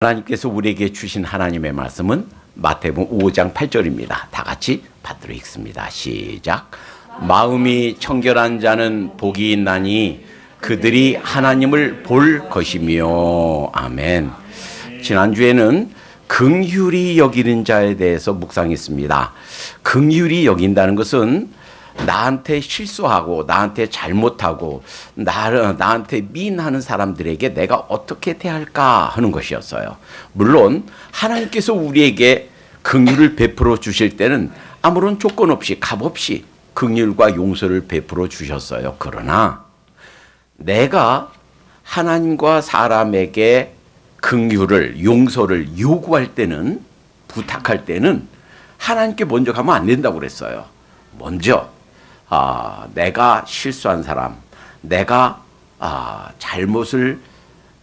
하나님께서 우리에게 주신 하나님의 말씀은 마태복음 5장 8절입니다. 다 같이 받들어 읽습니다. 시작. 마음이 청결한 자는 복이 있나니 그들이 하나님을 볼 것이며. 아멘. 지난주에는 긍휼히 여기는 자에 대해서 묵상했습니다. 긍휼히 여긴다는 것은 나한테 실수하고 나한테 잘못하고 나한테 미인하는 사람들에게 내가 어떻게 대할까 하는 것이었어요. 물론 하나님께서 우리에게 긍휼을 베풀어 주실 때는 아무런 조건 없이 값없이 긍휼과 용서를 베풀어 주셨어요. 그러나 내가 하나님과 사람에게 긍휼을 용서를 요구할 때는, 부탁할 때는 하나님께 먼저 가면 안 된다고 그랬어요. 먼저 내가 실수한 사람, 내가 잘못을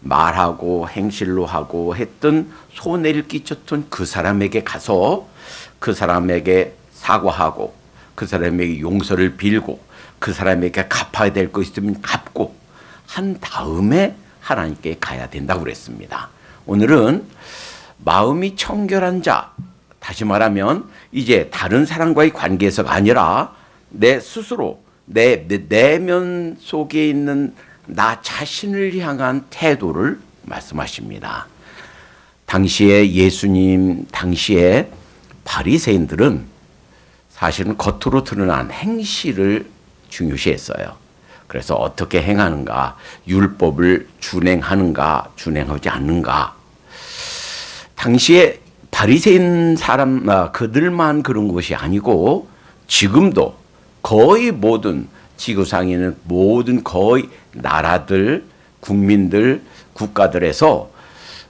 말하고 행실로 하고 했던 손해를 끼쳤던 그 사람에게 가서 그 사람에게 사과하고 그 사람에게 용서를 빌고 그 사람에게 갚아야 될 거 있으면 갚고 한 다음에 하나님께 가야 된다고 그랬습니다. 오늘은 마음이 청결한 자, 다시 말하면 이제 다른 사람과의 관계에서가 아니라 내 스스로 내 내면 속에 있는 나 자신을 향한 태도를 말씀하십니다. 당시에 예수님 당시에 바리새인들은 사실은 겉으로 드러난 행실을 중요시했어요. 그래서 어떻게 행하는가, 율법을 준행하는가, 준행하지 않는가. 당시에 바리새인 사람 그들만 그런 것이 아니고 지금도 거의 모든 지구상에 있는 모든 거의 나라들, 국민들, 국가들에서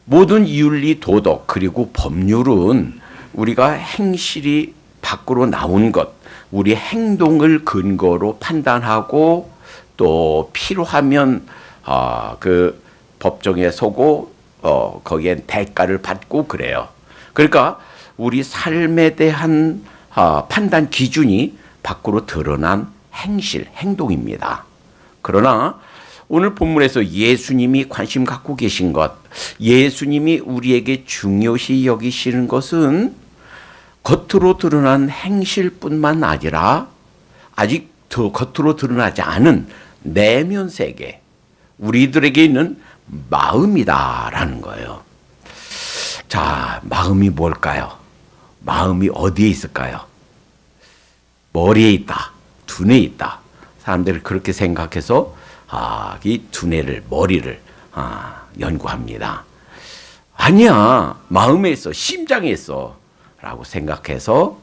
모든 윤리, 도덕 그리고 법률은 우리가 행실이 밖으로 나온 것, 우리 행동을 근거로 판단하고 또 필요하면 그 법정에 서고 거기에 대가를 받고 그래요. 그러니까 우리 삶에 대한 판단 기준이 밖으로 드러난 행실, 행동입니다. 그러나 오늘 본문에서 예수님이 관심 갖고 계신 것, 예수님이 우리에게 중요시 여기시는 것은 겉으로 드러난 행실뿐만 아니라 아직 더 겉으로 드러나지 않은 내면 세계, 우리들에게 있는 마음이다라는 거예요. 자, 마음이 뭘까요? 마음이 어디에 있을까요? 머리에 있다, 두뇌에 있다. 사람들이 그렇게 생각해서 이 두뇌를, 머리를 연구합니다. 아니야, 마음에 있어, 심장에 있어 라고 생각해서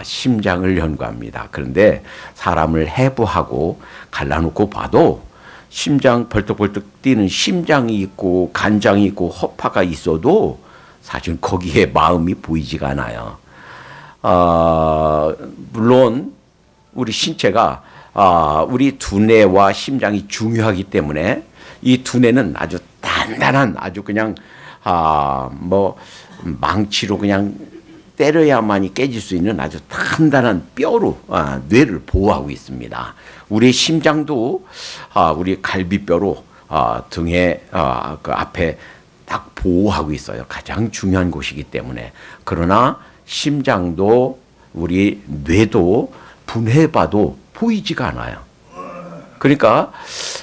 심장을 연구합니다. 그런데 사람을 해부하고 갈라놓고 봐도 심장 벌떡벌떡 뛰는 심장이 있고 간장이 있고 허파가 있어도 사실 거기에 마음이 보이지가 않아요. 물론 우리 신체가 우리 두뇌와 심장이 중요하기 때문에 이 두뇌는 아주 단단한, 아주 그냥 망치로 그냥 때려야만이 깨질 수 있는 아주 단단한 뼈로 뇌를 보호하고 있습니다. 우리 심장도 우리 갈비뼈로 등에 그 앞에 딱 보호하고 있어요. 가장 중요한 곳이기 때문에. 그러나 심장도 우리 뇌도 분해해봐도 보이지가 않아요. 그러니까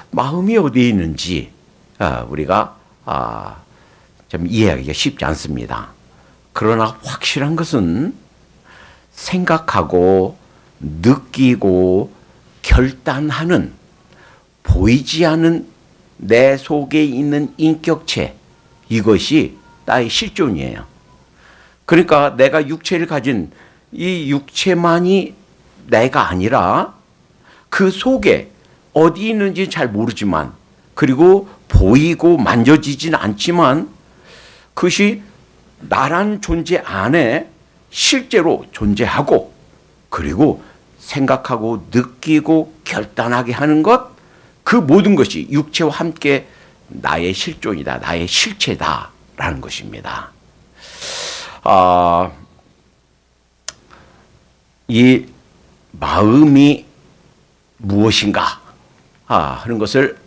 마음이 어디에 있는지 우리가 좀 이해하기가 쉽지 않습니다. 그러나 확실한 것은 생각하고 느끼고 결단하는 보이지 않는 내 속에 있는 인격체, 이것이 나의 실존이에요. 그러니까 내가 육체를 가진 이 육체만이 내가 아니라 그 속에 어디 있는지 잘 모르지만, 그리고 보이고 만져지진 않지만 그것이 나란 존재 안에 실제로 존재하고, 그리고 생각하고 느끼고 결단하게 하는 것, 그 모든 것이 육체와 함께 나의 실존이다, 나의 실체다라는 것입니다. 이 마음이 무엇인가 하는 것을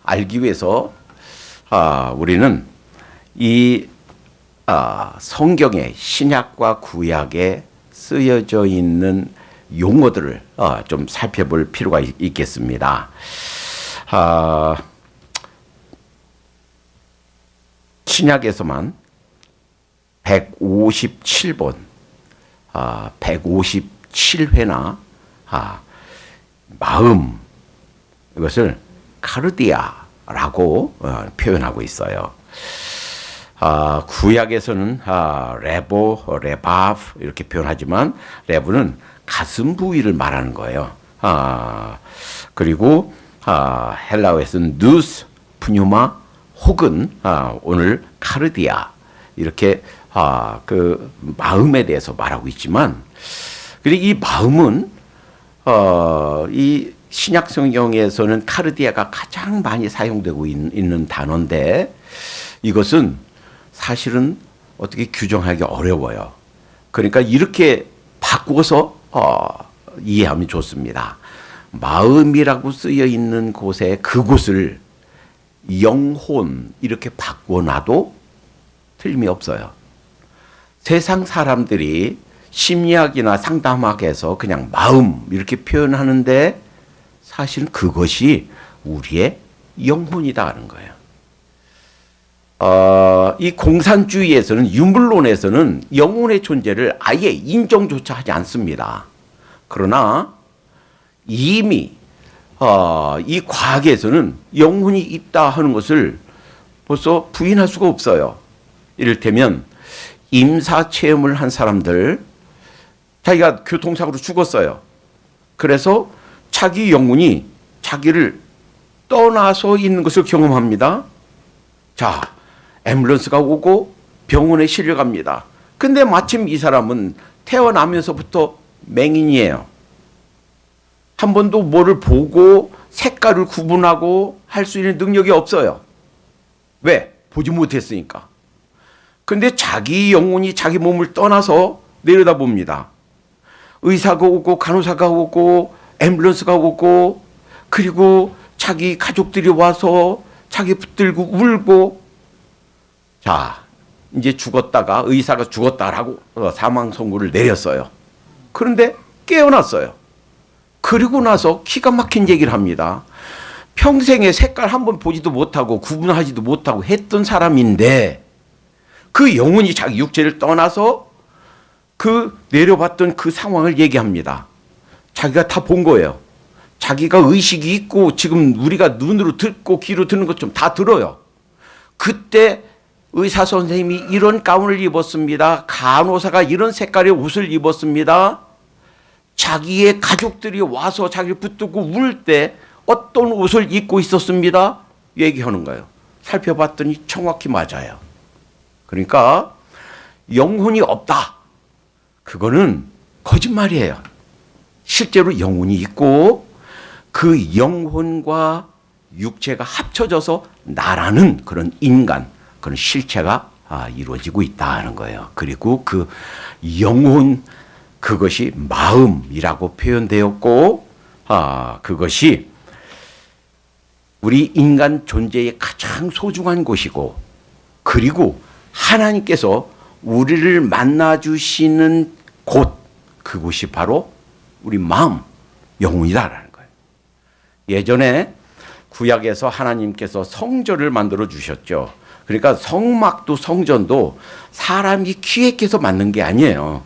알기 위해서 우리는 이 성경의 신약과 구약에 쓰여져 있는 용어들을 좀 살펴볼 필요가 있겠습니다. 신약에서만 157번, 157회나 마음, 이것을 카르디아라고 표현하고 있어요. 구약에서는 레보, 레바브 이렇게 표현하지만 레브는 가슴 부위를 말하는 거예요. 그리고 헬라어에서는 누스, 푸뉴마 혹은 오늘 카르디아 이렇게 그 마음에 대해서 말하고 있지만, 그리고 이 마음은 이 신약 성경에서는 카르디아가 가장 많이 사용되고 있는 단어인데, 이것은 사실은 어떻게 규정하기 어려워요. 그러니까 이렇게 바꾸어서 이해하면 좋습니다. 마음이라고 쓰여 있는 곳에 그곳을 영혼 이렇게 바꿔놔도 틀림이 없어요. 세상 사람들이 심리학이나 상담학에서 그냥 마음 이렇게 표현하는데 사실은 그것이 우리의 영혼이다 하는 거예요. 이 공산주의에서는, 유물론에서는 영혼의 존재를 아예 인정조차 하지 않습니다. 그러나 이미 이 과학에서는 영혼이 있다 하는 것을 벌써 부인할 수가 없어요. 이를테면 임사 체험을 한 사람들, 자기가 교통사고로 죽었어요. 그래서 자기 영혼이 자기를 떠나서 있는 것을 경험합니다. 자, 앰뷸런스가 오고 병원에 실려갑니다. 근데 마침 이 사람은 태어나면서부터 맹인이에요. 한 번도 뭐를 보고 색깔을 구분하고 할 수 있는 능력이 없어요. 왜? 보지 못했으니까. 근데 자기 영혼이 자기 몸을 떠나서 내려다봅니다. 의사가 오고 간호사가 오고 앰뷸런스가 오고, 그리고 자기 가족들이 와서 자기 붙들고 울고, 자, 이제 죽었다가 의사가 죽었다라고 사망 선고를 내렸어요. 그런데 깨어났어요. 그리고 나서 기가 막힌 얘기를 합니다. 평생에 색깔 한번 보지도 못하고 구분하지도 못하고 했던 사람인데 그 영혼이 자기 육체를 떠나서 그 내려봤던 그 상황을 얘기합니다. 자기가 다 본 거예요. 자기가 의식이 있고 지금 우리가 눈으로 듣고 귀로 듣는 것 좀 다 들어요. 그때 의사 선생님이 이런 가운을 입었습니다. 간호사가 이런 색깔의 옷을 입었습니다. 자기의 가족들이 와서 자기를 붙들고 울 때 어떤 옷을 입고 있었습니다. 얘기하는 거예요. 살펴봤더니 정확히 맞아요. 그러니까 영혼이 없다. 그거는 거짓말이에요. 실제로 영혼이 있고 그 영혼과 육체가 합쳐져서 나라는 그런 인간, 그런 실체가 이루어지고 있다는 거예요. 그리고 그 영혼, 그것이 마음이라고 표현되었고, 그것이 우리 인간 존재의 가장 소중한 곳이고, 그리고 하나님께서 우리를 만나주시는 곳, 그곳이 바로 우리 마음, 영혼이다라는 거예요. 예전에 구약에서 하나님께서 성전을 만들어 주셨죠. 그러니까 성막도 성전도 사람이 기획해서 만든 게 아니에요.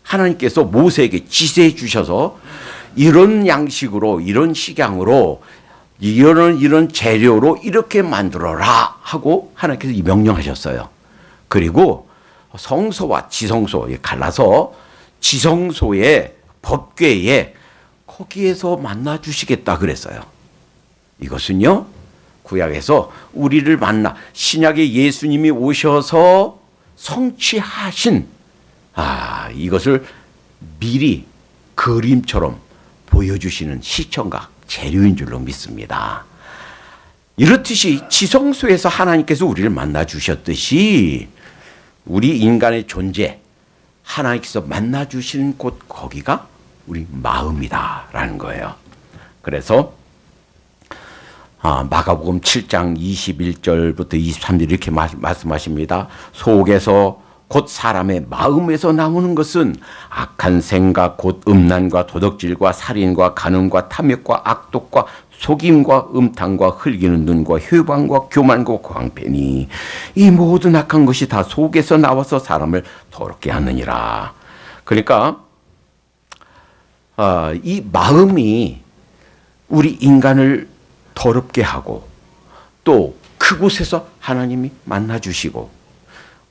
하나님께서 모세에게 지시해 주셔서 이런 양식으로, 이런 식양으로, 이런 재료로 이렇게 만들어라 하고 하나님께서 명령하셨어요. 그리고 성소와 지성소 갈라서 지성소의 법궤에 거기에서 만나 주시겠다 그랬어요. 이것은요, 구약에서 우리를 만나, 신약에 예수님이 오셔서 성취하신 이것을 미리 그림처럼 보여주시는 시청각, 재료인 줄로 믿습니다. 이렇듯이 지성소에서 하나님께서 우리를 만나 주셨듯이 우리 인간의 존재, 하나님께서 만나 주시는 곳, 거기가 우리 마음이다라는 거예요. 그래서 마가복음 7장 21절부터 23절 이렇게 말씀하십니다. 속에서 곧 사람의 마음에서 나오는 것은 악한 생각 곧 음란과 도덕질과 살인과 간음과 탐욕과 악독과 속임과 음탕과 흘기는 눈과 회방과 교만과 광패니 이 모든 악한 것이 다 속에서 나와서 사람을 더럽게 하느니라. 그러니까 이 마음이 우리 인간을 더럽게 하고 또 그곳에서 하나님이 만나주시고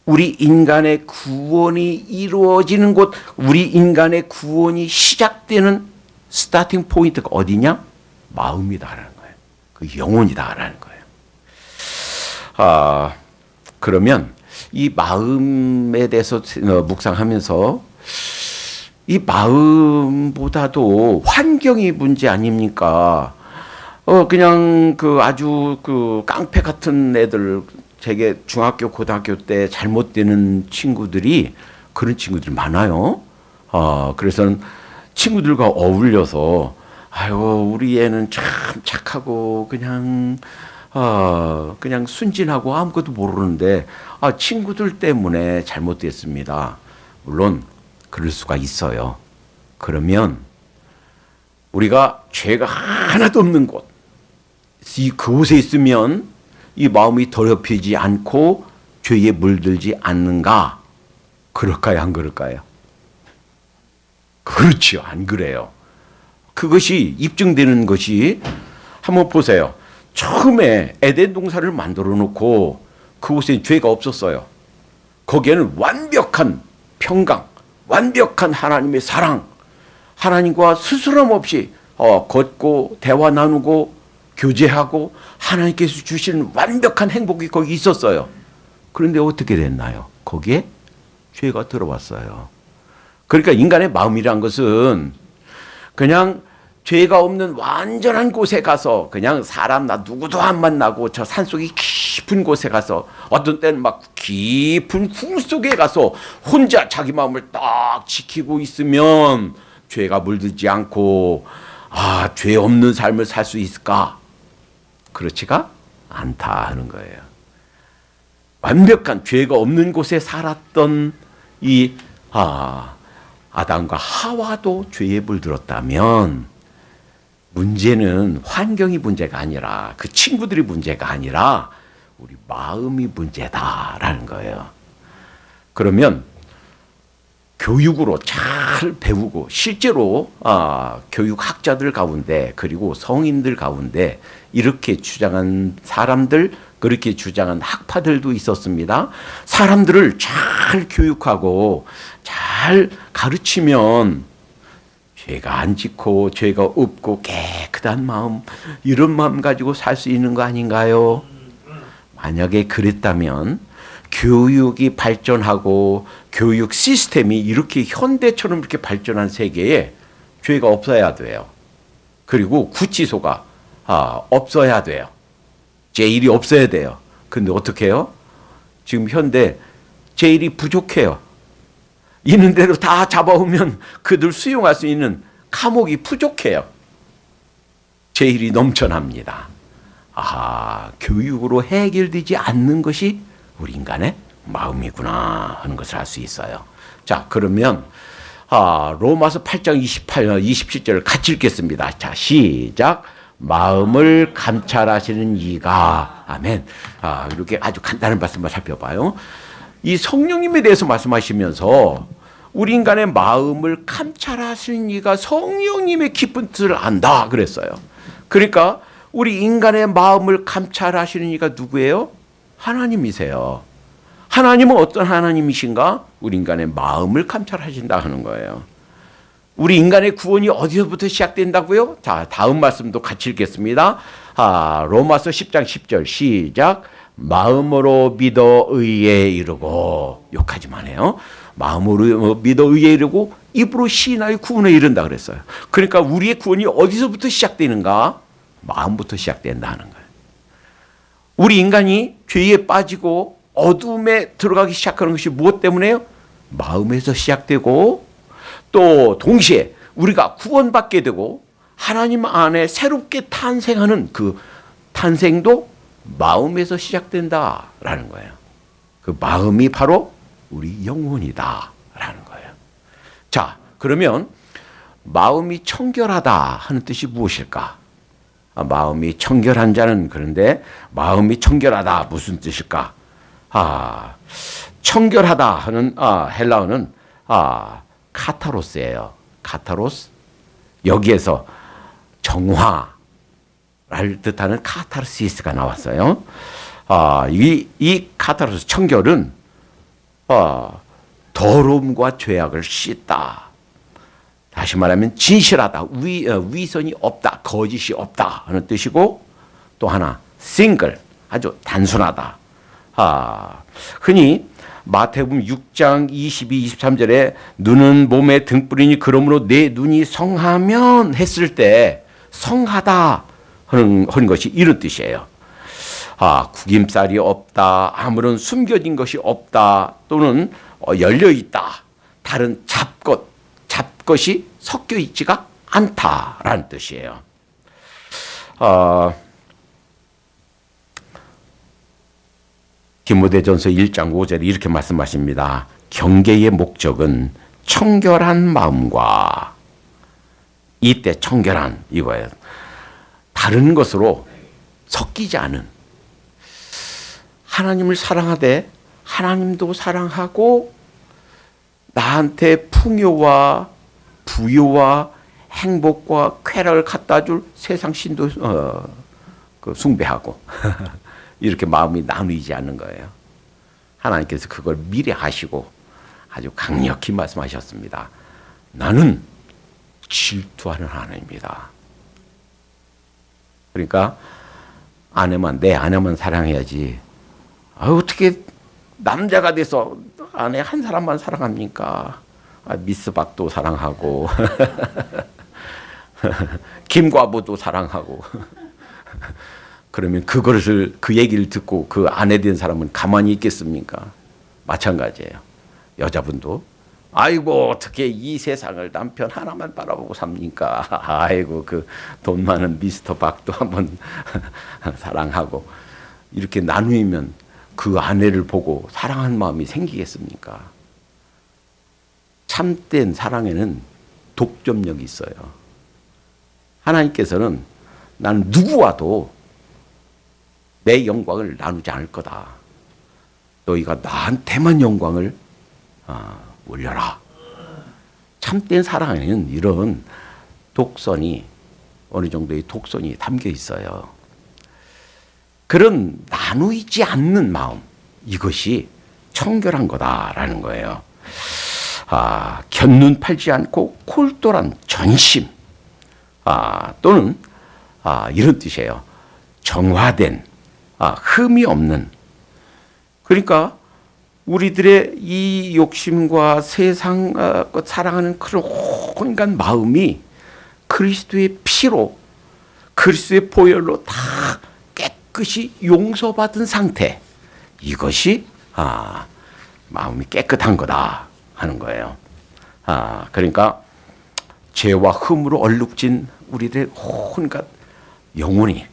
우리 인간의 구원이 이루어지는 곳, 우리 인간의 구원이 시작되는 스타팅 포인트가 어디냐? 마음이다라는 거예요. 그 영혼이다라는 거예요. 그러면 이 마음에 대해서 묵상하면서 이 마음보다도 환경이 문제 아닙니까? 그냥 아주 깡패 같은 애들, 제게 중학교, 고등학교 때 잘못되는 친구들이 그런 친구들이 많아요. 그래서 친구들과 어울려서 우리 애는 참 착하고 그냥 순진하고 아무것도 모르는데 친구들 때문에 잘못됐습니다. 물론 그럴 수가 있어요. 그러면 우리가 죄가 하나도 없는 곳, 그곳에 있으면 이 마음이 더럽히지 않고 죄에 물들지 않는가? 그럴까요? 안 그럴까요? 그렇죠. 안 그래요. 그것이 입증되는 것이 한번 보세요. 처음에 에덴 동산을 만들어 놓고 그곳에 죄가 없었어요. 거기에는 완벽한 평강, 완벽한 하나님의 사랑, 하나님과 스스럼 없이 걷고 대화 나누고 교제하고 하나님께서 주시는 완벽한 행복이 거기 있었어요. 그런데 어떻게 됐나요? 거기에 죄가 들어왔어요. 그러니까 인간의 마음이란 것은 그냥 죄가 없는 완전한 곳에 가서 그냥 사람 나 누구도 안 만나고 저 산속이 깊은 곳에 가서 어떤 때는 막 깊은 굴 속에 가서 혼자 자기 마음을 딱 지키고 있으면 죄가 물들지 않고 죄 없는 삶을 살 수 있을까? 그렇지가 않다 하는 거예요. 완벽한 죄가 없는 곳에 살았던 이 아담과 하와도 죄에 물들었다면 문제는 환경이 문제가 아니라 그 친구들이 문제가 아니라 우리 마음이 문제다라는 거예요. 그러면 교육으로 잘 배우고 실제로 교육학자들 가운데 그리고 성인들 가운데 이렇게 주장한 사람들, 그렇게 주장한 학파들도 있었습니다. 사람들을 잘 교육하고 잘 가르치면 죄가 안 짓고 죄가 없고 깨끗한 마음, 이런 마음 가지고 살 수 있는 거 아닌가요? 만약에 그랬다면 교육이 발전하고 교육 시스템이 이렇게 현대처럼 이렇게 발전한 세계에 죄가 없어야 돼요. 그리고 구치소가 없어야 돼요. 제일이 없어야 돼요. 근데 어떻게 해요? 지금 현대 제일이 부족해요. 있는 대로 다 잡아오면 그들 수용할 수 있는 감옥이 부족해요. 제일이 넘쳐납니다. 교육으로 해결되지 않는 것이 우리 인간의 마음이구나 하는 것을 알 수 있어요. 자, 그러면 로마서 8장 27절을 같이 읽겠습니다. 자, 시작. 마음을 감찰하시는 이가, 아멘. 이렇게 아주 간단한 말씀만 살펴봐요. 이 성령님에 대해서 말씀하시면서 우리 인간의 마음을 감찰하시는 이가 성령님의 깊은 뜻을 안다 그랬어요. 그러니까 우리 인간의 마음을 감찰하시는 이가 누구예요? 하나님이세요. 하나님은 어떤 하나님이신가? 우리 인간의 마음을 감찰하신다 하는 거예요. 우리 인간의 구원이 어디서부터 시작된다고요? 자, 다음 말씀도 같이 읽겠습니다. 로마서 10장 10절 시작. 마음으로 믿어 의에 이르고, 여기까지만 해요. 마음으로 믿어 의에 이르고 입으로 시인하여 구원에 이른다 그랬어요. 그러니까 우리의 구원이 어디서부터 시작되는가? 마음부터 시작된다는 거예요. 우리 인간이 죄에 빠지고 어둠에 들어가기 시작하는 것이 무엇 때문에요? 마음에서 시작되고, 또 동시에 우리가 구원받게 되고 하나님 안에 새롭게 탄생하는 그 탄생도 마음에서 시작된다라는 거예요. 그 마음이 바로 우리 영혼이다라는 거예요. 자, 그러면 마음이 청결하다 하는 뜻이 무엇일까? 마음이 청결한 자는, 그런데 마음이 청결하다 무슨 뜻일까? 청결하다 하는 헬라어는 카타로스예요. 카타로스. 여기에서 정화를 뜻하는 카타르시스가 나왔어요. 이 카타르시스, 청결은 더러움과 죄악을 씻다. 다시 말하면 진실하다, 위선이 없다, 거짓이 없다 하는 뜻이고, 또 하나 싱글, 아주 단순하다. 흔히 마태복음 6장 22, 23절에 눈은 몸의 등불이니 그러므로 내 눈이 성하면 했을 때 성하다 하는 것이 이런 뜻이에요. 구김살이 없다, 아무런 숨겨진 것이 없다, 또는 열려있다, 다른 잡것이 섞여 있지가 않다라는 뜻이에요. 디모데전서 1장 5절에 이렇게 말씀하십니다. 경계의 목적은 청결한 마음과, 이때 청결한 이거예요. 다른 것으로 섞이지 않은, 하나님을 사랑하되 하나님도 사랑하고 나한테 풍요와 부유와 행복과 쾌락을 갖다 줄 세상 신도 숭배하고 이렇게 마음이 나누이지 않는 거예요. 하나님께서 그걸 미리 하시고 아주 강력히 말씀하셨습니다. 나는 질투하는 하나님이다. 그러니까 내 아내만 사랑해야지. 어떻게 남자가 돼서 아내 한 사람만 사랑합니까? 미스박도 사랑하고 김과부도 사랑하고 그러면 그 얘기를 듣고 그 아내 된 사람은 가만히 있겠습니까? 마찬가지예요. 여자분도 아이고 어떻게 이 세상을 남편 하나만 바라보고 삽니까? 아이고 그 돈 많은 미스터 박도 한번 사랑하고, 이렇게 나누면 그 아내를 보고 사랑하는 마음이 생기겠습니까? 참된 사랑에는 독점력이 있어요. 하나님께서는 나는 누구와도 내 영광을 나누지 않을 거다. 너희가 나한테만 영광을 올려라. 참된 사랑에는 이런 독선이, 어느 정도의 독선이 담겨 있어요. 그런 나누지 않는 마음, 이것이 청결한 거다라는 거예요. 곁눈 팔지 않고 콜똘한 전심, 또는 이런 뜻이에요. 정화된, 흠이 없는. 그러니까 우리들의 이 욕심과 세상 사랑하는 그런 온갖 마음이 그리스도의 피로, 그리스도의 보혈로 다 깨끗이 용서받은 상태, 이것이 마음이 깨끗한 거다 하는 거예요. 그러니까 죄와 흠으로 얼룩진 우리들의 온갖 영혼이,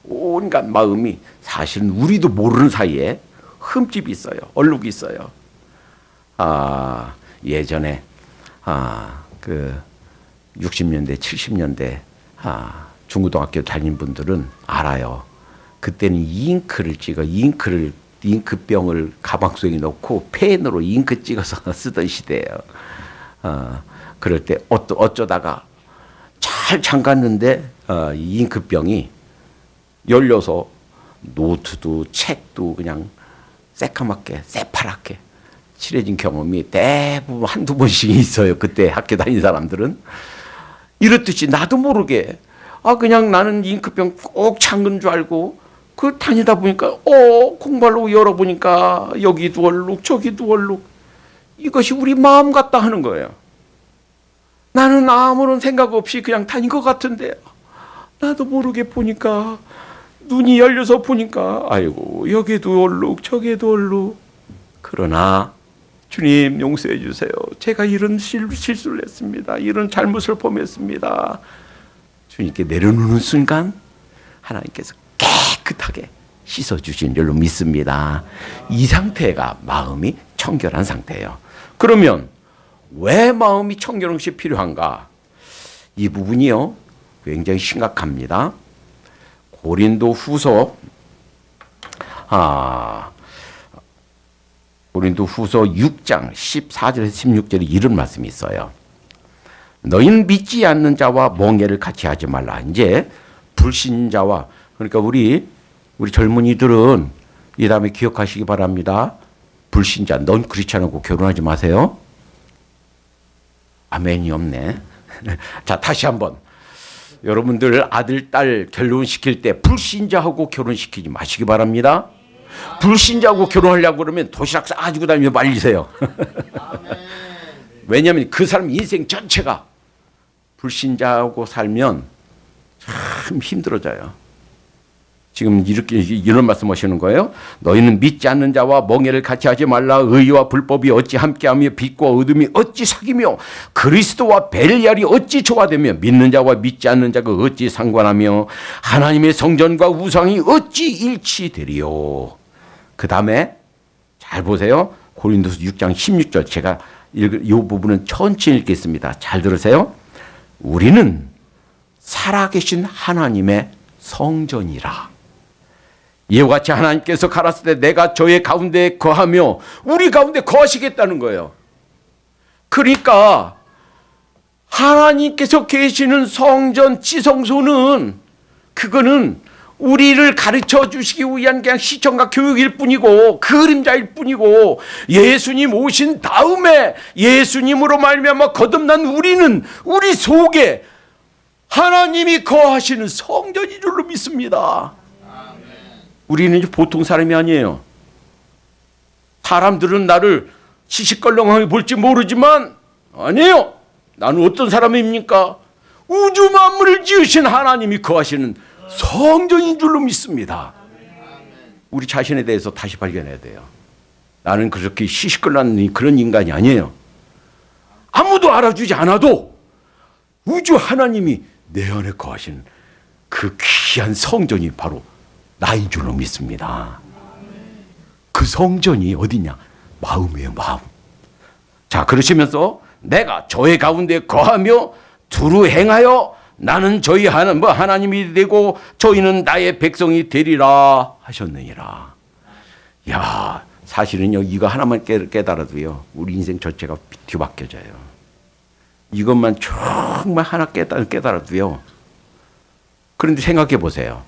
온갖 마음이 사실은 우리도 모르는 사이에 흠집이 있어요. 얼룩이 있어요. 예전에 그 60년대, 70년대 중고등학교 다닌 분들은 알아요. 그때는 잉크를 찍어, 잉크병을 가방 속에 넣고 펜으로 잉크 찍어서 쓰던 시대예요. 그럴 때 어쩌다가 잘 잠갔는데 이 잉크병이 열려서 노트도 책도 그냥 새까맣게 새파랗게 칠해진 경험이 대부분 한두 번씩 있어요. 그때 학교 다닌 사람들은. 이렇듯이 나도 모르게 그냥 나는 잉크병 꼭 잠근 줄 알고 그 다니다 보니까 공발로 열어보니까 여기도 얼룩 저기도 얼룩. 이것이 우리 마음 같다 하는 거예요. 나는 아무런 생각 없이 그냥 다닌 것 같은데 나도 모르게 보니까, 눈이 열려서 보니까 아이고 여기도 얼룩 저기도 얼룩. 그러나 주님 용서해 주세요. 제가 이런 실수를 했습니다. 이런 잘못을 범했습니다. 주님께 내려놓는 순간 하나님께서 깨끗하게 씻어주신 줄로 믿습니다. 이 상태가 마음이 청결한 상태예요. 그러면 왜 마음이 청결한 것이 필요한가? 이 부분이요, 굉장히 심각합니다. 고린도 후서 6장 14절에서 16절에 이런 말씀이 있어요. 너희는 믿지 않는 자와 멍에를 같이 하지 말라. 이제 불신자와, 그러니까 우리 젊은이들은 이 다음에 기억하시기 바랍니다. 불신자, 넌 크리스찬하고 결혼하지 마세요. 아멘이 없네. 자, 다시 한번. 여러분들 아들, 딸 결혼시킬 때 불신자하고 결혼시키지 마시기 바랍니다. 불신자하고 결혼하려고 그러면 도시락 싸가지고 다니며 말리세요. 왜냐하면 그 사람 인생 전체가 불신자하고 살면 참 힘들어져요. 지금 이렇게 이런 말씀하시는 거예요. 너희는 믿지 않는 자와 멍에를 같이 하지 말라. 의와 불법이 어찌 함께하며 빛과 어둠이 어찌 사귀며 그리스도와 벨리알이 어찌 조화되며 믿는 자와 믿지 않는 자가 어찌 상관하며 하나님의 성전과 우상이 어찌 일치되리요. 그 다음에 잘 보세요. 고린도서 6장 16절, 제가 이 부분은 천천히 읽겠습니다. 잘 들으세요. 우리는 살아계신 하나님의 성전이라. 이와 같이 하나님께서 가라사대 때 내가 저의 가운데 거하며 우리 가운데 거하시겠다는 거예요. 그러니까 하나님께서 계시는 성전 지성소는, 그거는 우리를 가르쳐 주시기 위한 그냥 시청과 교육일 뿐이고 그림자일 뿐이고, 예수님 오신 다음에 예수님으로 말미암아 거듭난 우리는 우리 속에 하나님이 거하시는 성전인 줄로 믿습니다. 우리는 보통 사람이 아니에요. 사람들은 나를 시시껄렁하게 볼지 모르지만 아니에요. 나는 어떤 사람입니까? 우주 만물을 지으신 하나님이 거하시는 성전인 줄로 믿습니다. 우리 자신에 대해서 다시 발견해야 돼요. 나는 그렇게 시시껄렁한 그런 인간이 아니에요. 아무도 알아주지 않아도 우주 하나님이 내 안에 거하시는 그 귀한 성전이 바로 나인 줄로 믿습니다. 그 성전이 어디냐? 마음이에요, 마음. 자, 그러시면서 내가 저의 가운데 거하며 두루 행하여 나는 저희 하나님이 되고 저희는 나의 백성이 되리라 하셨느니라. 야, 사실은요, 이거 하나만 깨달아도요, 우리 인생 전체가 뒤바뀌어져요. 이것만 정말 하나 깨달아도요. 그런데 생각해 보세요.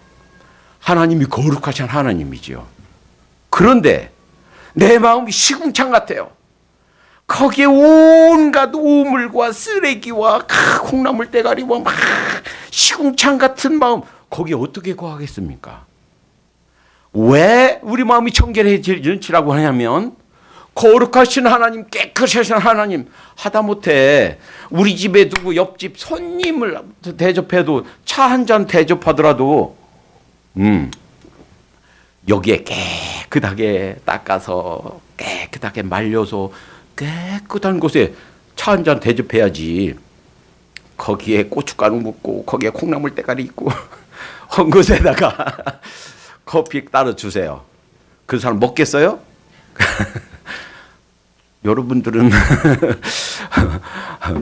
하나님이 거룩하신 하나님이지요. 그런데 내 마음이 시궁창 같아요. 거기에 온갖 오물과 쓰레기와 콩나물 대가리와 막 시궁창 같은 마음, 거기에 어떻게 거하겠습니까? 왜 우리 마음이 청결해지라고 하냐면, 거룩하신 하나님, 깨끗하신 하나님, 하다못해 우리 집에 두고 옆집 손님을 대접해도, 차 한 잔 대접하더라도 여기에 깨끗하게 닦아서 깨끗하게 말려서 깨끗한 곳에 차 한 잔 대접해야지. 거기에 고춧가루 묻고 거기에 콩나물 대가리 있고 한 곳에다가 커피 따로 주세요. 그 사람 먹겠어요? 여러분들은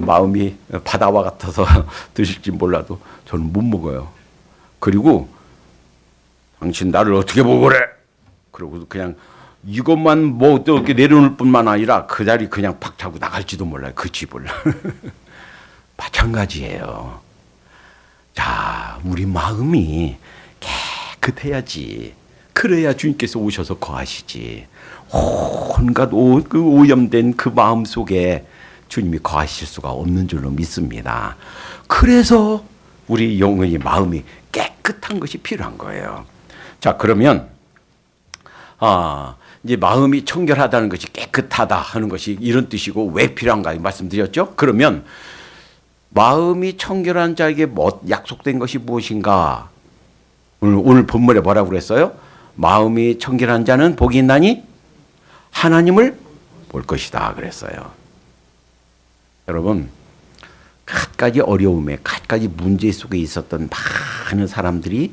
마음이 바다와 같아서 드실지 몰라도 저는 못 먹어요. 그리고 당신 나를 어떻게 보고 그래? 그러고 그냥 이것만 뭐 이렇게 내려놓을 뿐만 아니라 그 자리 그냥 팍 차고 나갈지도 몰라요. 그 집을. 마찬가지예요. 자, 우리 마음이 깨끗해야지. 그래야 주님께서 오셔서 거하시지. 온갖 그 오염된 그 마음 속에 주님이 거하실 수가 없는 줄로 믿습니다. 그래서 우리 영혼이, 마음이 깨끗한 것이 필요한 거예요. 자, 그러면 이제 마음이 청결하다는 것이, 깨끗하다 하는 것이 이런 뜻이고 왜 필요한가 말씀드렸죠. 그러면 마음이 청결한 자에게 약속된 것이 무엇인가? 오늘 본문에 뭐라고 그랬어요? 마음이 청결한 자는 복이 있나니 하나님을 볼 것이다 그랬어요. 여러분, 갖가지 어려움에, 갖가지 문제 속에 있었던 많은 사람들이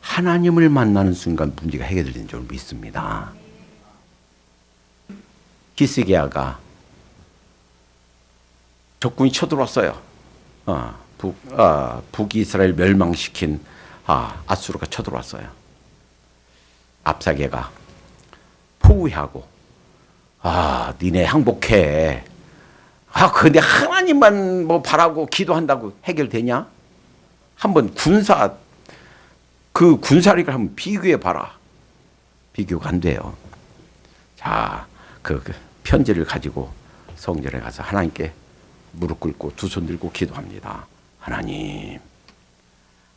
하나님을 만나는 순간 문제가 해결되는 줄 믿습니다. 히스기야가 적군이 쳐들어왔어요. 북이스라엘 멸망시킨 아수르가 쳐들어왔어요. 압사게가 포위하고 니네 항복해. 근데 하나님만 뭐 바라고 기도한다고 해결되냐? 한번 그 군사력을 한번 비교해 봐라. 비교가 안 돼요. 자, 그 편지를 가지고 성전에 가서 하나님께 무릎 꿇고 두 손 들고 기도합니다.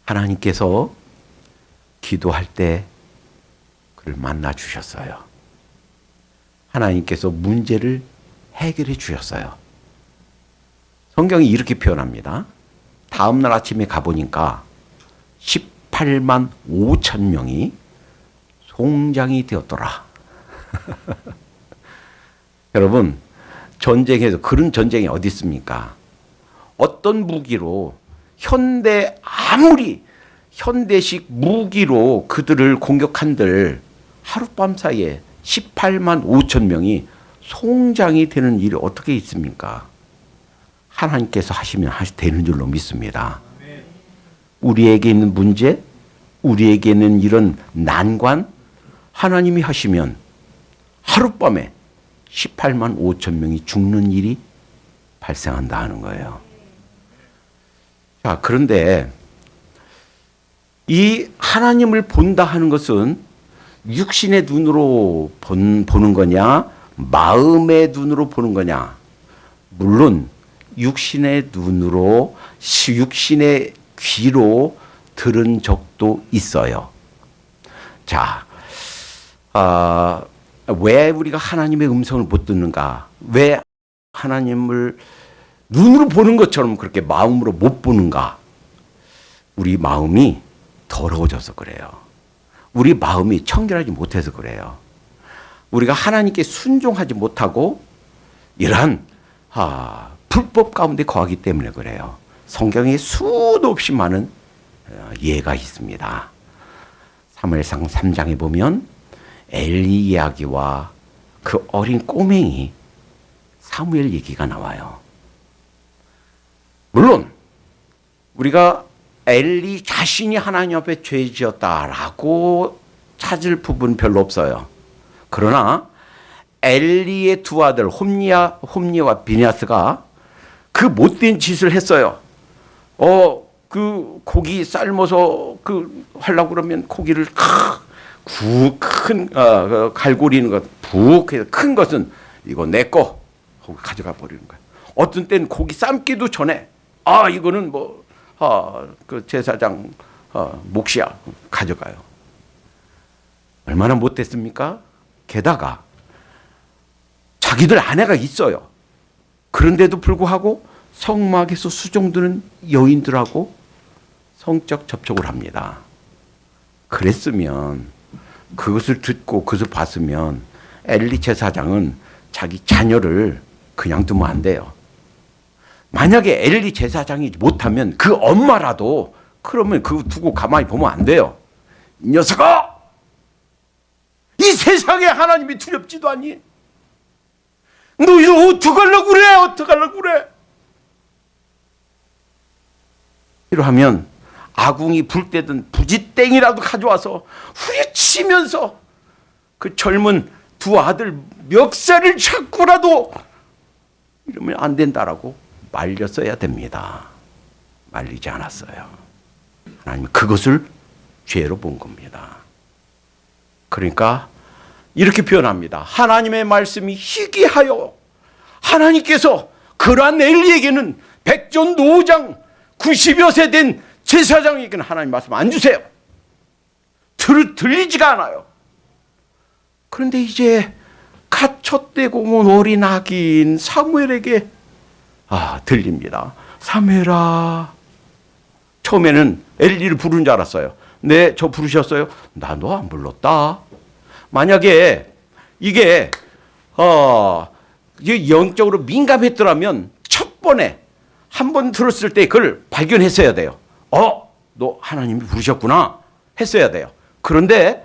하나님께서 기도할 때 그를 만나 주셨어요. 하나님께서 문제를 해결해 주셨어요. 성경이 이렇게 표현합니다. 다음 날 아침에 가보니까 18만 5천 명이 송장이 되었더라. 여러분, 전쟁에서 그런 전쟁이 어디 있습니까? 어떤 무기로 아무리 현대식 무기로 그들을 공격한들 하룻밤 사이에 18만 5천 명이 송장이 되는 일이 어떻게 있습니까? 하나님께서 하시면 되는 줄로 믿습니다. 우리에게 있는 문제, 우리에게 있는 이런 난관, 하나님이 하시면 하룻밤에 18만 5천 명이 죽는 일이 발생한다 하는 거예요. 자, 그런데 이 하나님을 본다 하는 것은 육신의 눈으로 보는 거냐, 마음의 눈으로 보는 거냐? 물론 육신의 눈으로, 육신의 귀로 들은 적도 있어요. 자, 왜 우리가 하나님의 음성을 못 듣는가? 왜 하나님을 눈으로 보는 것처럼 그렇게 마음으로 못 보는가? 우리 마음이 더러워져서 그래요. 우리 마음이 청결하지 못해서 그래요. 우리가 하나님께 순종하지 못하고 이러한 불법 가운데 거하기 때문에 그래요. 성경에 수도 없이 많은 예가 있습니다. 사무엘상 3장에 보면 엘리 이야기와 그 어린 꼬맹이 사무엘 얘기가 나와요. 물론 우리가 엘리 자신이 하나님 앞에 죄 지었다라고 찾을 부분 별로 없어요. 그러나 엘리의 두 아들 홈니와 비냐스가 그 못된 짓을 했어요. 그 고기 삶아서 하려고 그러면 고기를 큰 갈고리는 것, 푹 해서 큰 것은 이거 내 거 하고 가져가 버리는 거예요. 어떤 때는 고기 삶기도 전에 이거는 그 제사장 몫이야 가져가요. 얼마나 못됐습니까? 게다가 자기들 아내가 있어요. 그런데도 불구하고 성막에서 수종드는 여인들하고 성적 접촉을 합니다. 그랬으면 그것을 듣고 그것을 봤으면 엘리 제사장은 자기 자녀를 그냥 두면 안 돼요. 만약에 엘리 제사장이 못하면 그 엄마라도 그러면 그거 두고 가만히 보면 안 돼요. 이 녀석아! 이 세상에 하나님이 두렵지도 않니? 너 이거 어떡하려고 그래? 어떡하려고 그래? 이러하면 아궁이 불 때든 부지땡이라도 가져와서 후려치면서 그 젊은 두 아들 멱살을 잡고라도 이러면 안 된다라고 말렸어야 됩니다. 말리지 않았어요. 하나님은 그것을 죄로 본 겁니다. 그러니까 이렇게 표현합니다. 하나님의 말씀이 희귀하여 하나님께서 그러한 엘리에게는 백전 노장 90여 세 된 제사장에게는 하나님 말씀 안 주세요. 들리지가 않아요. 그런데 이제 갓쳤대고 온 어린 아기인 사무엘에게 들립니다. 사무엘아. 처음에는 엘리를 부른 줄 알았어요. 네, 저 부르셨어요? 나 너 안 불렀다. 만약에 이게 영적으로 민감했더라면 첫 번에 한 번 들었을 때 그걸 발견했어야 돼요. 너 하나님이 부르셨구나. 했어야 돼요. 그런데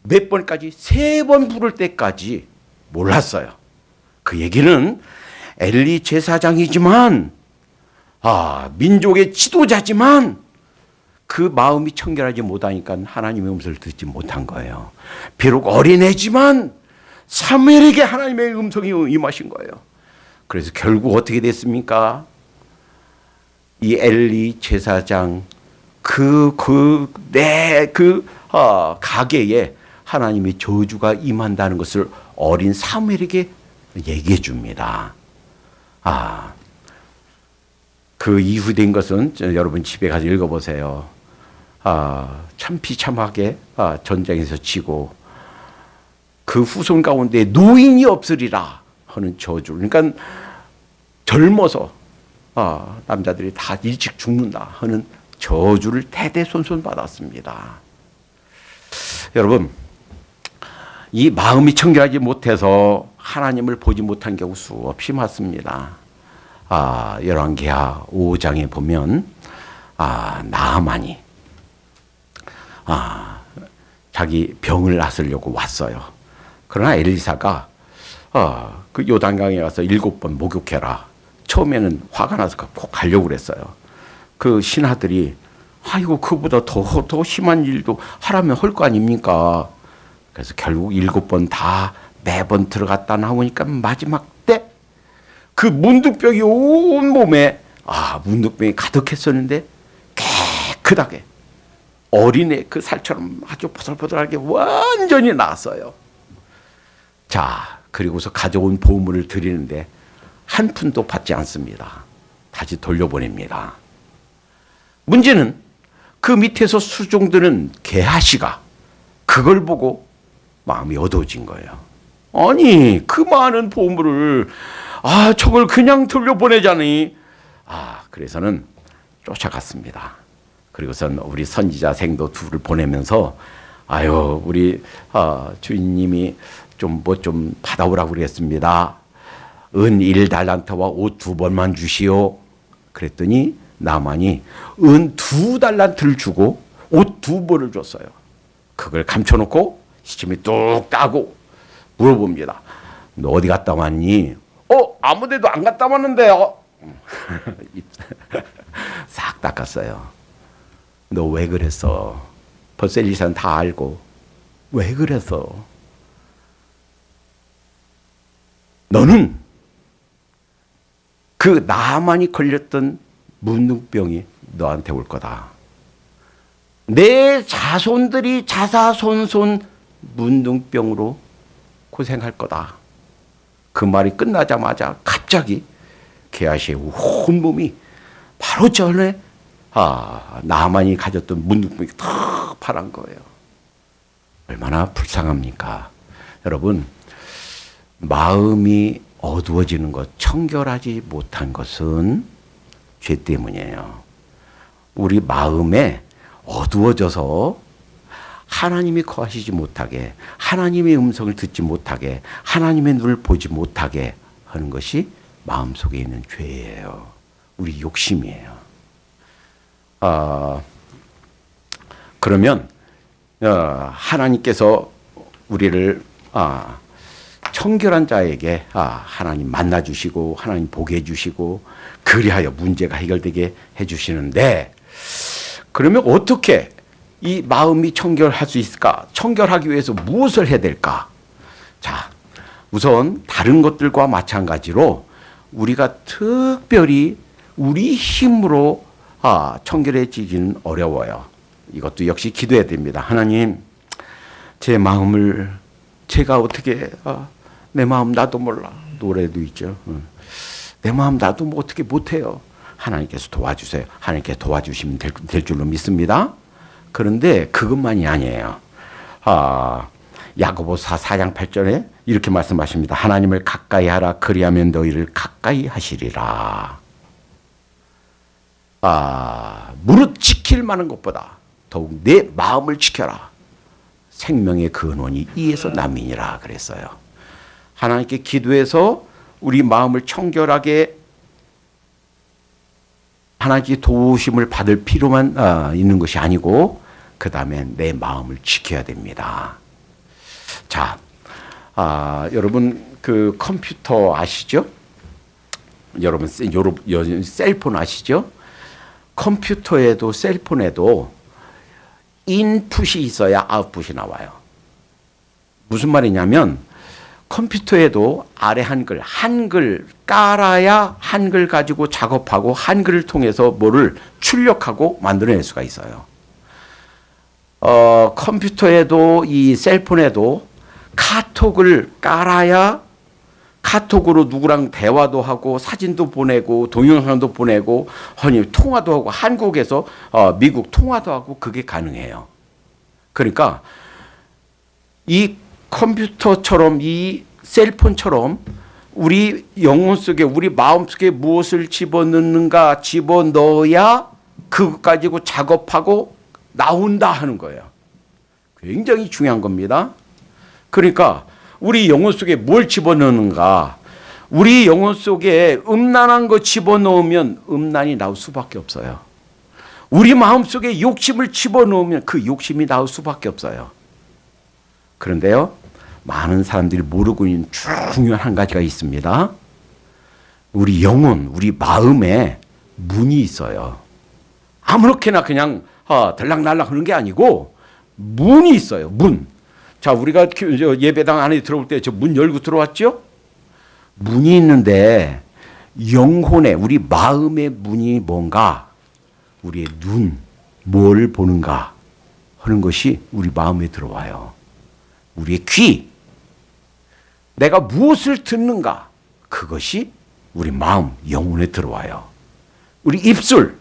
몇 번까지 3번 부를 때까지 몰랐어요. 그 얘기는 엘리 제사장이지만 민족의 지도자지만 그 마음이 청결하지 못하니까 하나님의 음성을 듣지 못한 거예요. 비록 어린애지만 사무엘에게 하나님의 음성이 임하신 거예요. 그래서 결국 어떻게 됐습니까? 이 엘리 제사장 가게에 하나님의 저주가 임한다는 것을 어린 사무엘에게 얘기해 줍니다. 그 이후 된 것은 여러분 집에 가서 읽어보세요. 참비참하게 전쟁에서 지고 그 후손 가운데 노인이 없으리라 하는 저주. 그러니까 젊어서 남자들이 다 일찍 죽는다 하는 저주를 대대손손 받았습니다. 여러분, 이 마음이 청결하지 못해서 하나님을 보지 못한 경우 수없이 많습니다. 열왕기하 5장에 보면 나아만이 자기 병을 낫으려고 왔어요. 그러나 엘리사가 그 요단강에 가서 7번 목욕해라. 처음에는 화가 나서 꼭 가려고 그랬어요. 그 신하들이 이거 그보다 더 심한 일도 하라면 할 거 아닙니까? 그래서 결국 7번 다 매번 들어갔다 나오니까 마지막 때 그 문둥병이 온 몸에 문둥병이 가득했었는데 깨끗하게 어린애 그 살처럼 아주 보들보들하게 완전히 나았어요. 자, 그리고서 가져온 보물을 드리는데 한 푼도 받지 않습니다. 다시 돌려보냅니다. 문제는 그 밑에서 수종드는 게하시가 그걸 보고 마음이 어두워진 거예요. 아니, 그 많은 보물을 저걸 그냥 돌려보내자니. 그래서는 쫓아갔습니다. 그리고선 우리 선지자 생도 둘을 보내면서 우리 주인님이 좀 받아오라고 그랬습니다. 은 1달란트와 옷 2번만 주시오. 그랬더니 나만이 은 2달란트를 주고 옷 2벌을 줬어요. 그걸 감춰놓고 시침이 뚝 따고 물어봅니다. 너 어디 갔다 왔니? 아무 데도 안 갔다 왔는데요. 싹 닦았어요. 너 왜 그랬어? 벌써 엘리사는 다 알고. 왜 그랬어? 너는 그 나만이 걸렸던 문둥병이 너한테 올 거다. 내 자손들이 자사손손 문둥병으로 고생할 거다. 그 말이 끝나자마자 갑자기 게하시의 온몸이 바로 전에 나만이 가졌던 문둥병이 탁 파란 거예요. 얼마나 불쌍합니까? 여러분, 마음이 어두워지는 것, 청결하지 못한 것은 죄 때문이에요. 우리 마음에 어두워져서 하나님이 거하시지 못하게, 하나님의 음성을 듣지 못하게, 하나님의 눈을 보지 못하게 하는 것이 마음속에 있는 죄예요. 우리 욕심이에요. 그러면 하나님께서 우리를 청결한 자에게 하나님 만나주시고 하나님 보게 해주시고 그리하여 문제가 해결되게 해주시는데, 그러면 어떻게 이 마음이 청결할 수 있을까? 청결하기 위해서 무엇을 해야 될까? 자, 우선 다른 것들과 마찬가지로 우리가 특별히 우리 힘으로 청결해지기는 어려워요. 이것도 역시 기도해야 됩니다. 하나님, 제 마음을 제가 어떻게 내 마음 나도 몰라. 노래도 있죠. 내 마음 나도 뭐 어떻게 못해요. 하나님께서 도와주세요. 하나님께서 도와주시면 될 줄로 믿습니다. 그런데 그것만이 아니에요. 야고보서 4장 8절에 이렇게 말씀하십니다. 하나님을 가까이 하라. 그리하면 너희를 가까이 하시리라. 무릇 지킬 만한 것보다 더욱 내 마음을 지켜라. 생명의 근원이 이에서 남이니라 그랬어요. 하나님께 기도해서 우리 마음을 청결하게 하나님께 도우심을 받을 필요만 있는 것이 아니고 그 다음에 내 마음을 지켜야 됩니다. 자, 여러분 그 컴퓨터 아시죠? 여러분 셀폰 아시죠? 컴퓨터에도 셀폰에도 인풋이 있어야 아웃풋이 나와요. 무슨 말이냐면 컴퓨터에도 아래 한글 깔아야 한글 가지고 작업하고 한글을 통해서 뭐를 출력하고 만들어낼 수가 있어요. 컴퓨터에도 이 셀폰에도 카톡을 깔아야 카톡으로 누구랑 대화도 하고 사진도 보내고 동영상도 보내고 통화도 하고 한국에서 미국 통화도 하고 그게 가능해요. 그러니까 이 컴퓨터처럼 이 셀폰처럼 우리 영혼 속에 우리 마음 속에 무엇을 집어넣는가 집어넣어야 그것 가지고 작업하고 나온다 하는 거예요. 굉장히 중요한 겁니다. 그러니까 우리 영혼 속에 뭘 집어넣는가, 우리 영혼 속에 음란한 거 집어넣으면 음란이 나올 수밖에 없어요. 우리 마음 속에 욕심을 집어넣으면 그 욕심이 나올 수밖에 없어요. 그런데요, 많은 사람들이 모르고 있는 중요한 한 가지가 있습니다. 우리 영혼, 우리 마음에 문이 있어요. 아무렇게나 그냥 들락날락 하는 게 아니고 문이 있어요. 문. 자, 우리가 예배당 안에 들어올 때 저 문 열고 들어왔죠? 문이 있는데 영혼의 우리 마음의 문이 뭔가, 우리의 눈, 뭘 보는가 하는 것이 우리 마음에 들어와요. 우리의 귀, 내가 무엇을 듣는가, 그것이 우리 마음, 영혼에 들어와요. 우리 입술,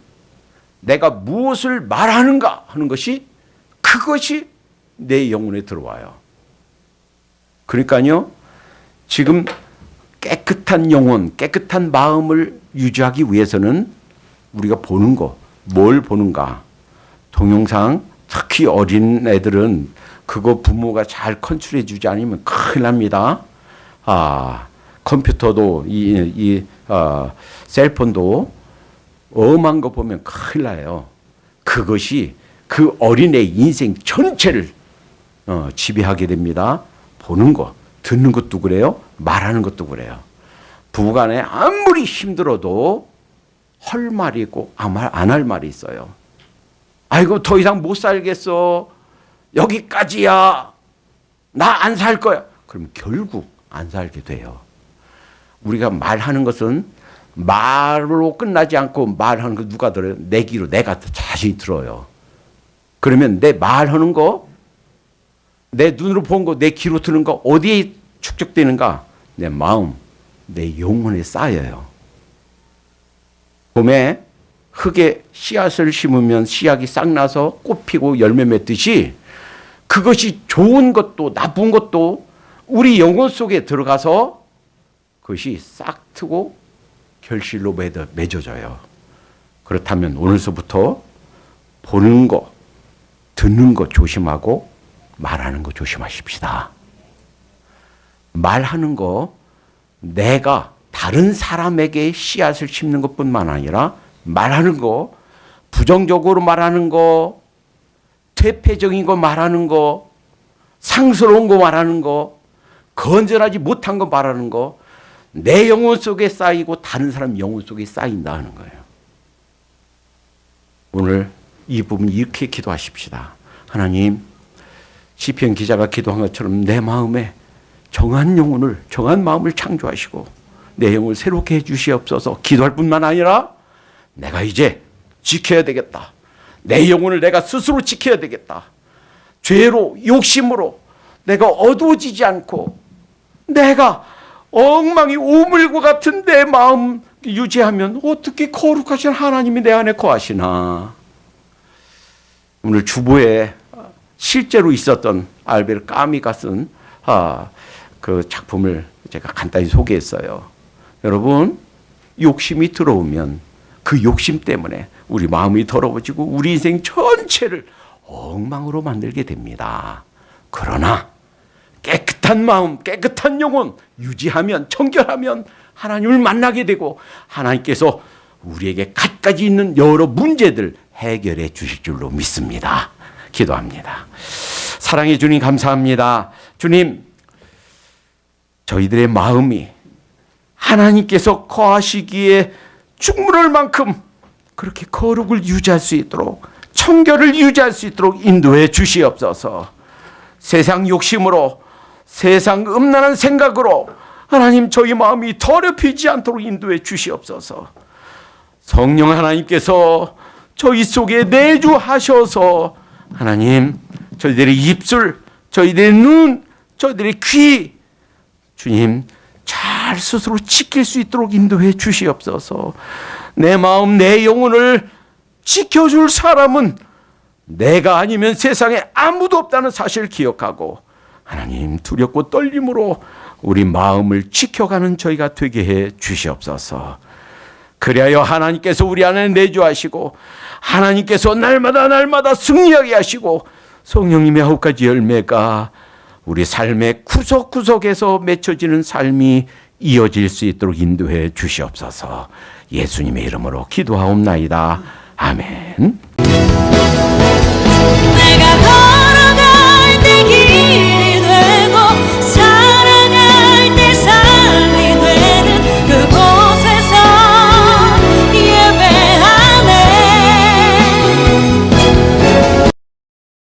내가 무엇을 말하는가 하는 것이, 그것이 내 영혼에 들어와요. 그러니까요, 지금 깨끗한 영혼, 깨끗한 마음을 유지하기 위해서는 우리가 보는 거, 뭘 보는가. 동영상, 특히 어린 애들은 그거 부모가 잘 컨트롤해 주지 않으면 큰일 납니다. 컴퓨터도 셀폰도 엄한 거 보면 큰일 나요. 그것이 그 어린애 인생 전체를 지배하게 됩니다. 보는 거, 듣는 것도 그래요. 말하는 것도 그래요. 부부간에 아무리 힘들어도 할 말이 있고 안 할 말이 있어요. 아이고 더 이상 못 살겠어. 여기까지야. 나 안 살 거야. 그럼 결국 안 살게 돼요. 우리가 말하는 것은 말로 끝나지 않고 말하는 거 누가 들어요? 내 귀로 내가 자신이 들어요. 그러면 내 말하는 거, 내 눈으로 본 거, 내 귀로 듣는 거 어디에 축적되는가? 내 마음, 내 영혼에 쌓여요. 봄에 흙에 씨앗을 심으면 씨앗이 싹 나서 꽃 피고 열매 맺듯이 그것이 좋은 것도 나쁜 것도 우리 영혼 속에 들어가서 그것이 싹 트고 결실로 맺어져요. 그렇다면 오늘서부터 보는 거, 듣는 거 조심하고 말하는 거 조심하십시다. 말하는 거 내가 다른 사람에게 씨앗을 심는 것뿐만 아니라 말하는 거, 부정적으로 말하는 거, 퇴폐적인 거 말하는 거, 상스러운 거 말하는 거, 건전하지 못한 거 말하는 거, 내 영혼 속에 쌓이고 다른 사람 영혼 속에 쌓인다 하는 거예요. 오늘 이 부분 이렇게 기도하십시다. 하나님, 시편 기자가 기도한 것처럼 내 마음에 정한 영혼을, 정한 마음을 창조하시고 내 영혼을 새롭게 해주시옵소서. 기도할 뿐만 아니라 내가 이제 지켜야 되겠다. 내 영혼을 내가 스스로 지켜야 되겠다. 죄로, 욕심으로 내가 어두워지지 않고 내가 엉망이 오물과 같은 내 마음 유지하면 어떻게 거룩하신 하나님이 내 안에 거하시나. 오늘 주보에 실제로 있었던 알베르 까미가 쓴 그 작품을 제가 간단히 소개했어요. 여러분, 욕심이 들어오면 그 욕심 때문에 우리 마음이 더러워지고 우리 인생 전체를 엉망으로 만들게 됩니다. 그러나 깨끗한 마음, 깨끗한 영혼 유지하면, 청결하면 하나님을 만나게 되고 하나님께서 우리에게 갖가지 있는 여러 문제들 해결해 주실 줄로 믿습니다. 기도합니다. 사랑해 주님 감사합니다. 주님, 저희들의 마음이 하나님께서 거하시기에 충분할 만큼 그렇게 거룩을 유지할 수 있도록, 청결을 유지할 수 있도록 인도해 주시옵소서. 세상 욕심으로, 세상 음란한 생각으로 하나님 저희 마음이 더럽히지 않도록 인도해 주시옵소서. 성령 하나님께서 저희 속에 내주하셔서 하나님 저희들의 입술, 저희들의 눈, 저희들의 귀, 주님 잘 스스로 지킬 수 있도록 인도해 주시옵소서. 내 마음, 내 영혼을 지켜줄 사람은 내가 아니면 세상에 아무도 없다는 사실을 기억하고 하나님 두렵고 떨림으로 우리 마음을 지켜가는 저희가 되게 해 주시옵소서. 그리하여 하나님께서 우리 안에 내주하시고 하나님께서 날마다 승리하게 하시고 성령님의 9가지 열매가 우리 삶의 구석구석에서 맺혀지는 삶이 이어질 수 있도록 인도해 주시옵소서. 예수님의 이름으로 기도하옵나이다. 아멘.